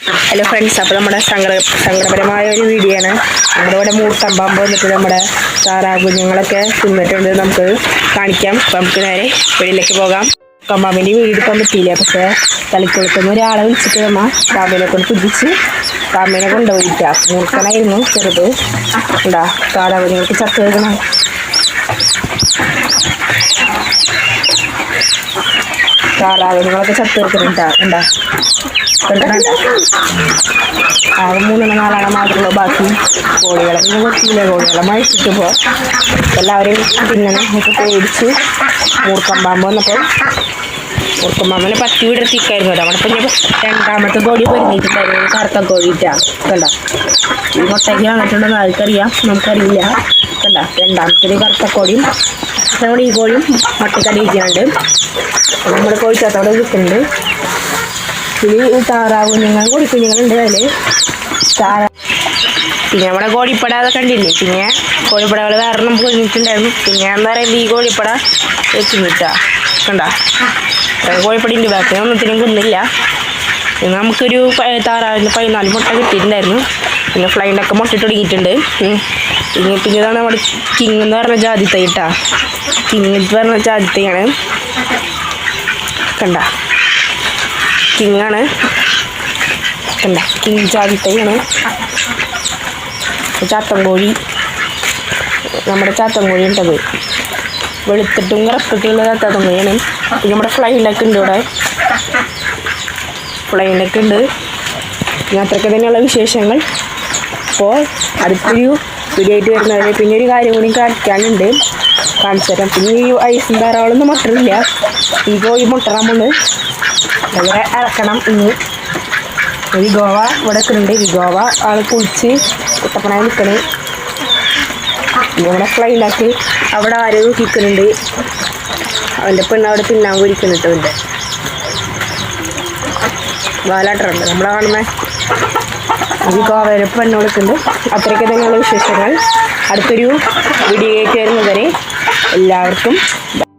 Hello friends, അപ്പോൾ നമ്മുടെ സങ്കടപരമായ ഒരു വീഡിയോ ആണ്. നമ്മുടെ ഇവിടെ മൂർത്തമ്പാമ്പ് വന്നിട്ട് നമ്മുടെ താറാവ് കുഞ്ഞുങ്ങളൊക്കെ തിന്നിട്ടുണ്ട്. നമുക്ക് കാണിക്കാം. അപ്പോൾ നമുക്ക് നേരെ വെളിയിലേക്ക് പോകാം. കമ്പാമ്പിൻ്റെ വീട് എടുക്കാൻ പറ്റിയില്ല, പക്ഷേ തളിക്കുളത്തുനിന്ന് ഒരാളെ വിളിച്ചിട്ട് നമ്മ പാമ്പിനെ കൊണ്ട് കുതിച്ച് പാമ്പിനെ കൊണ്ടുപോയിട്ടാ. മൂർക്കനായിരുന്നു ചെറുത്. ഉണ്ടാ താറാവ് കുഞ്ഞുങ്ങൾക്ക് ചത്ത് വെക്കണം. താറാവ് കുഞ്ഞുങ്ങളൊക്കെ ചത്ത് വെക്കുന്നുണ്ടാ. ഉണ്ടാ ആകെ 3-4 മാത്രമേ ബാക്കി കോഴികളെ കൊച്ചിയിലെ കോഴികളെ മഴിച്ചിട്ടിപ്പോൾ എല്ലാവരും പിന്നെ നമുക്ക് പേടിച്ച് മൂർക്കമ്പാമ്പ് വന്നപ്പോൾ മൂർക്കമ്പാമ്പിനെ പറ്റി വിടർത്തിക്കായിരുന്നു. അവിടെ പിന്നെ രണ്ടാമത്തെ കോഴി പൊരുന്നിട്ടുണ്ടായിരുന്നു. കറുത്ത കോഴിയിട്ടാണ് കണ്ട. ഈ മുട്ടയ്ക്ക് വന്നിട്ടുണ്ടെന്ന് ആർക്കറിയാം, നമുക്കറിയില്ല. കണ്ട, രണ്ടാമത്തെ കറുത്ത കോഴിയും നമ്മുടെ ഈ കോഴിയും മുട്ടക്കടിയിക്കുന്നുണ്ട്. നമ്മൾ കോഴിക്കകത്തോടെ കിട്ടുന്നുണ്ട്. ഈ താറാവ് കുഞ്ഞുങ്ങൾ കോഴിക്കുഞ്ഞുങ്ങളുണ്ട് അതിൽ. പിന്നെ നമ്മുടെ കോഴിപ്പട കണ്ടില്ലേ. പിന്നെ കോഴിപ്പടകൾ വേറെ നമുക്ക് ഒരുമിച്ചുണ്ടായിരുന്നു. പിന്നെ എന്താ പറയുക, ഈ കോഴിപ്പട വെച്ചിട്ടാ കണ്ട. കോഴിപ്പടിൻ്റെ ബാക്കി ഒന്നത്തിനും കുന്നില്ല. പിന്നെ നമുക്കൊരു താറാവിന് 14 മുട്ട കിട്ടിയിട്ടുണ്ടായിരുന്നു. പിന്നെ ഫ്ലൈനൊക്കെ മുട്ടിട്ട് തുടങ്ങിയിട്ടുണ്ട്. പിന്നെ ഇതാണ് നമ്മുടെ കിങ് എന്ന് പറഞ്ഞ ജാതിത്തൈ ഇട്ടാ. കിങ് എന്ന് പറഞ്ഞ ജാതിത്തൈയാണ് കണ്ട. കിങ്ങാണ് കണ്ട, കിങ് ജാതിത്തൈയാണ്. ചാത്തൻ കോഴി, നമ്മുടെ ചാത്തൻ കോഴി ഉണ്ടത് വെളുത്തിട്ടും കറുത്തിട്ടുള്ള ചാത്തൻ കോഴിയാണ്. പിന്നെ നമ്മുടെ ഫ്ലൈനൊക്കെ ഉണ്ട്. ഇവിടെ ഫ്ലൈനൊക്കെ ഉണ്ട്. പിന്നെ അത്രയ്ക്ക് തന്നെയുള്ള വിശേഷങ്ങൾ. അപ്പോൾ അടുത്തൊരു വീഡിയോ ആയിട്ട് വരുന്നവരെ പിന്നെ ഒരു കാര്യം കൂടി കാണിക്കാനുണ്ട്, കാണിച്ചു തരാം. പിന്നെ ഈ ഐസും ധാരാളമൊന്നും മുട്ടറില്ല. ഈ കോഴി മുട്ടറാമുണ്ട്. വളരെ ഇറക്കണം. ഇനി വിഗോവ ഇവിടെ ഉണ്ട്. വിഗോവ ആൾ കുളിച്ച് കുട്ടപ്പനായി നിൽക്കണേ. ഇവിടെ ഫ്ലൈലാക്കി അവിടെ ആരോ നിൽക്കുന്നുണ്ട്. അവൻ്റെ പെണ്ണ് അവിടെ തിന്നാൻ കുരിക്കുന്നുണ്ട്. അവൻ്റെ വാലാട്ടറുണ്ട് നമ്മളെ കാണുന്ന വിഗോവയുടെ പെണ്ണ് കൊടുക്കുന്നുണ്ട്. അത്രയ്ക്ക് തന്നെയുള്ള വിശേഷങ്ങൾ. അടുത്തൊരു വീഡിയോ ആയിട്ട് വരുന്നവരെ എല്ലാവർക്കും